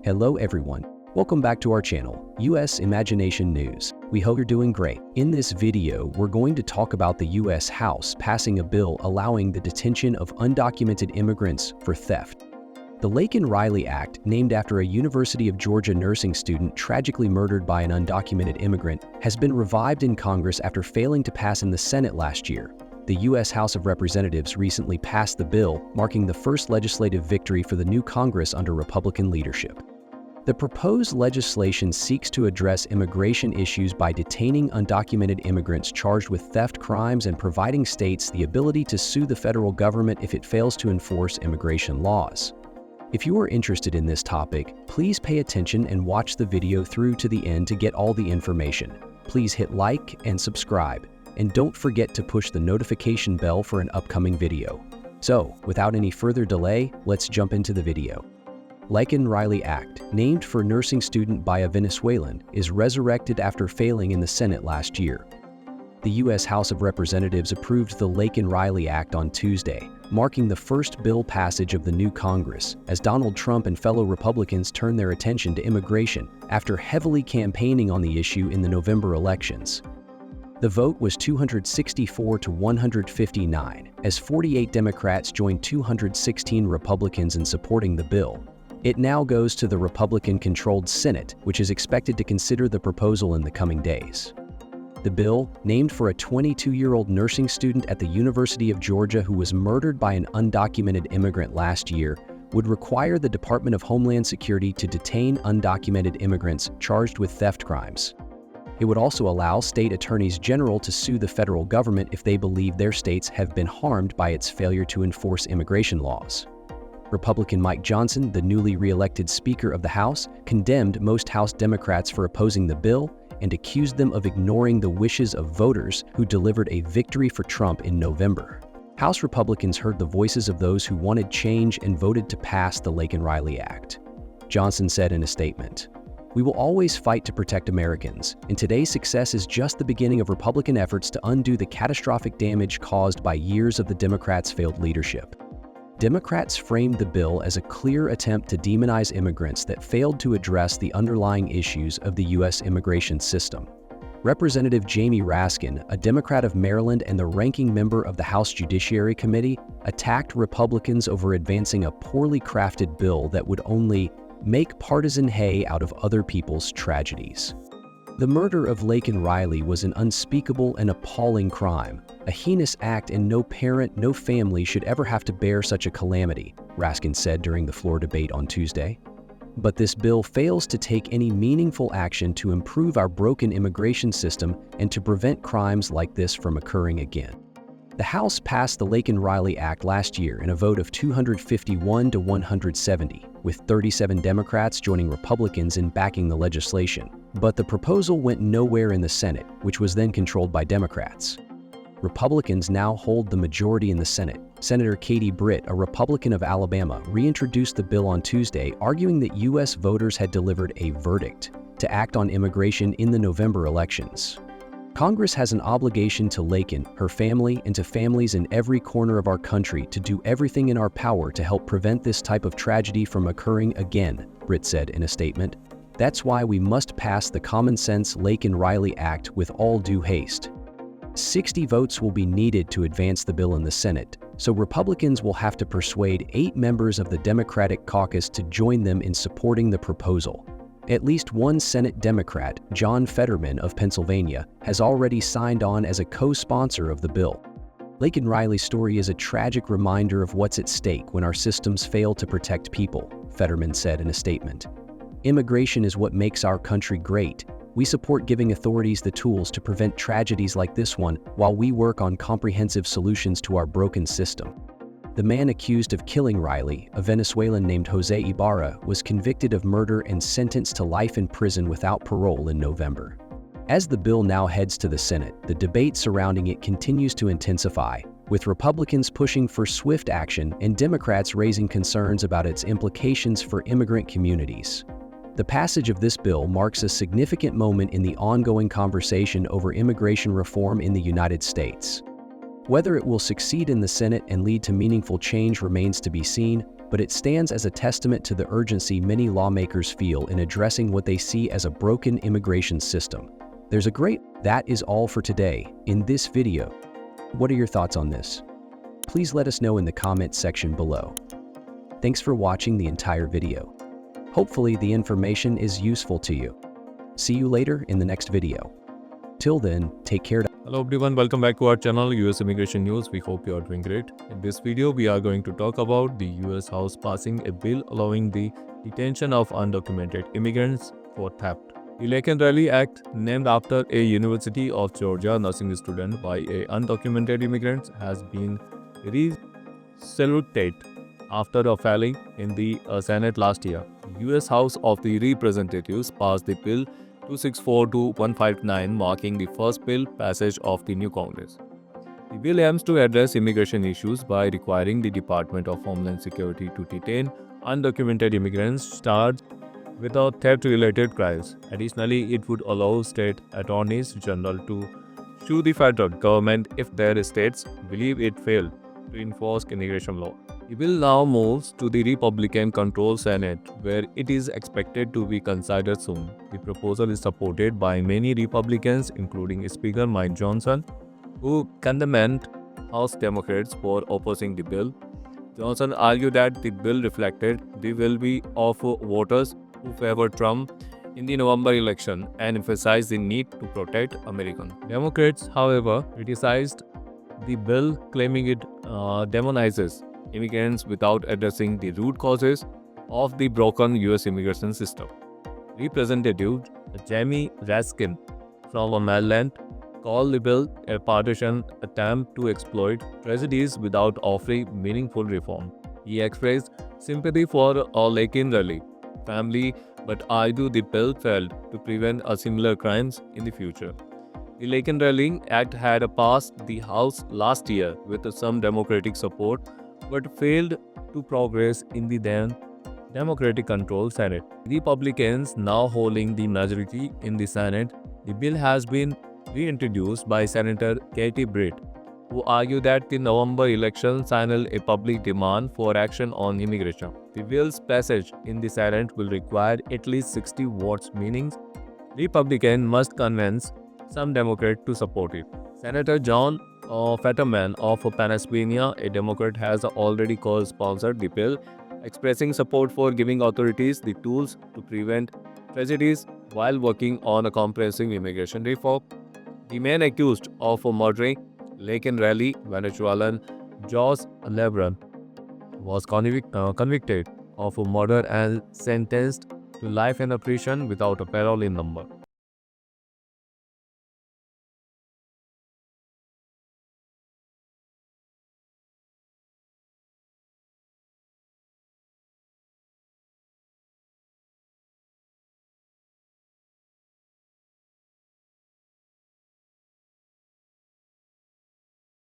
Hello everyone. Welcome back to our channel, U.S. Imagination News. We hope you're doing great. In this video, we're going to talk about the U.S. House passing a bill allowing the detention of undocumented immigrants for theft. The Laken Riley Act, named after a University of Georgia nursing student tragically murdered by an undocumented immigrant, has been revived in Congress after failing to pass in the Senate last year. The U.S. House of Representatives recently passed the bill, marking the first legislative victory for the new Congress under Republican leadership. The proposed legislation seeks to address immigration issues by detaining undocumented immigrants charged with theft crimes and providing states the ability to sue the federal government if it fails to enforce immigration laws. If you are interested in this topic, please pay attention and watch the video through to the end to get all the information. Please hit like and subscribe, and don't forget to push the notification bell for an upcoming video. So, without any further delay, let's jump into the video. Laken Riley Act, named for nursing student by a Venezuelan, is resurrected after failing in the Senate last year. The U.S. House of Representatives approved the Laken Riley Act on Tuesday, marking the first bill passage of the new Congress, as Donald Trump and fellow Republicans turn their attention to immigration after heavily campaigning on the issue in the November elections. The vote was 264 to 159, as 48 Democrats joined 216 Republicans in supporting the bill. It now goes to the Republican-controlled Senate, which is expected to consider the proposal in the coming days. The bill, named for a 22-year-old nursing student at the University of Georgia who was murdered by an undocumented immigrant last year, would require the Department of Homeland Security to detain undocumented immigrants charged with theft crimes. It would also allow state attorneys general to sue the federal government if they believe their states have been harmed by its failure to enforce immigration laws. Republican Mike Johnson, the newly re-elected Speaker of the House, condemned most House Democrats for opposing the bill and accused them of ignoring the wishes of voters who delivered a victory for Trump in November. House Republicans heard the voices of those who wanted change and voted to pass the Laken Riley Act. Johnson said in a statement, "We will always fight to protect Americans, and today's success is just the beginning of Republican efforts to undo the catastrophic damage caused by years of the Democrats' failed leadership." Democrats framed the bill as a clear attempt to demonize immigrants that failed to address the underlying issues of the U.S. immigration system. Representative Jamie Raskin, a Democrat of Maryland and the ranking member of the House Judiciary Committee, attacked Republicans over advancing a poorly crafted bill that would only make partisan hay out of other people's tragedies. The murder of Laken Riley was an unspeakable and appalling crime, a heinous act, and no parent, no family should ever have to bear such a calamity, Raskin said during the floor debate on Tuesday. But this bill fails to take any meaningful action to improve our broken immigration system and to prevent crimes like this from occurring again. The House passed the Laken Riley Act last year in a vote of 251 to 170, with 37 Democrats joining Republicans in backing the legislation. But the proposal went nowhere in the Senate, which was then controlled by Democrats. Republicans now hold the majority in the Senate. Senator Katie Britt, a Republican of Alabama, reintroduced the bill on Tuesday, arguing that U.S. voters had delivered a verdict to act on immigration in the November elections. Congress has an obligation to Laken, her family, and to families in every corner of our country to do everything in our power to help prevent this type of tragedy from occurring again, Britt said in a statement. That's why we must pass the common-sense Laken Riley Act with all due haste. 60 votes will be needed to advance the bill in the Senate, so Republicans will have to persuade 8 members of the Democratic caucus to join them in supporting the proposal. At least one Senate Democrat, John Fetterman of Pennsylvania, has already signed on as a co-sponsor of the bill. Laken Riley's story is a tragic reminder of what's at stake when our systems fail to protect people, Fetterman said in a statement. Immigration is what makes our country great. We support giving authorities the tools to prevent tragedies like this one while we work on comprehensive solutions to our broken system. The man accused of killing Riley, a Venezuelan named Jose Ibarra, was convicted of murder and sentenced to life in prison without parole in November. As the bill now heads to the Senate, the debate surrounding it continues to intensify, with Republicans pushing for swift action and Democrats raising concerns about its implications for immigrant communities. The passage of this bill marks a significant moment in the ongoing conversation over immigration reform in the United States. Whether it will succeed in the Senate and lead to meaningful change remains to be seen, but it stands as a testament to the urgency many lawmakers feel in addressing what they see as a broken immigration system. That is all for today in this video. What are your thoughts on this? Please let us know in the comments section below. Thanks for watching the entire video. Hopefully the information is useful to you. See you later in the next video. Till then, take care. Hello everyone, welcome back to our channel US Immigration News. We hope you are doing great. In this video, we are going to talk about the US House passing a bill allowing the detention of undocumented immigrants for theft. The Laken Riley Act, named after a University of Georgia nursing student by a undocumented immigrant, has been resurrected after failing in the Senate last year. The US House of the Representatives passed the bill 264-159, marking the first bill passage of the new Congress. The bill aims to address immigration issues by requiring the Department of Homeland Security to detain undocumented immigrants charged with theft-related crimes. Additionally, it would allow state attorneys general to sue the federal government if their states believe it failed to enforce immigration law. The bill now moves to the Republican-controlled Senate, where it is expected to be considered soon. The proposal is supported by many Republicans, including Speaker Mike Johnson, who condemned House Democrats for opposing the bill. Johnson argued that the bill reflected the will of voters who favored Trump in the November election and emphasized the need to protect Americans. Democrats, however, criticized the bill, claiming it demonizes immigrants without addressing the root causes of the broken U.S. immigration system. Representative Jamie Raskin from Maryland called the bill a partisan attempt to exploit tragedies without offering meaningful reform. He expressed sympathy for Laken Riley family, but argued the bill failed to prevent similar crimes in the future. The Laken Riley Act had passed the House last year with some Democratic support, but failed to progress in the then Democratic-controlled Senate. Republicans now holding the majority in the Senate, the bill has been reintroduced by Senator Katie Britt, who argued that the November election signaled a public demand for action on immigration. The bill's passage in the Senate will require at least 60 votes, meaning Republicans must convince some Democrats to support it. Senator John Fetterman of Pennsylvania, a Democrat, has already co-sponsored the bill, expressing support for giving authorities the tools to prevent tragedies while working on a comprehensive immigration reform. The man accused of murdering Laken Riley, Venezuelan George Lebron, was convicted of murder and sentenced to life in prison without a parole in number.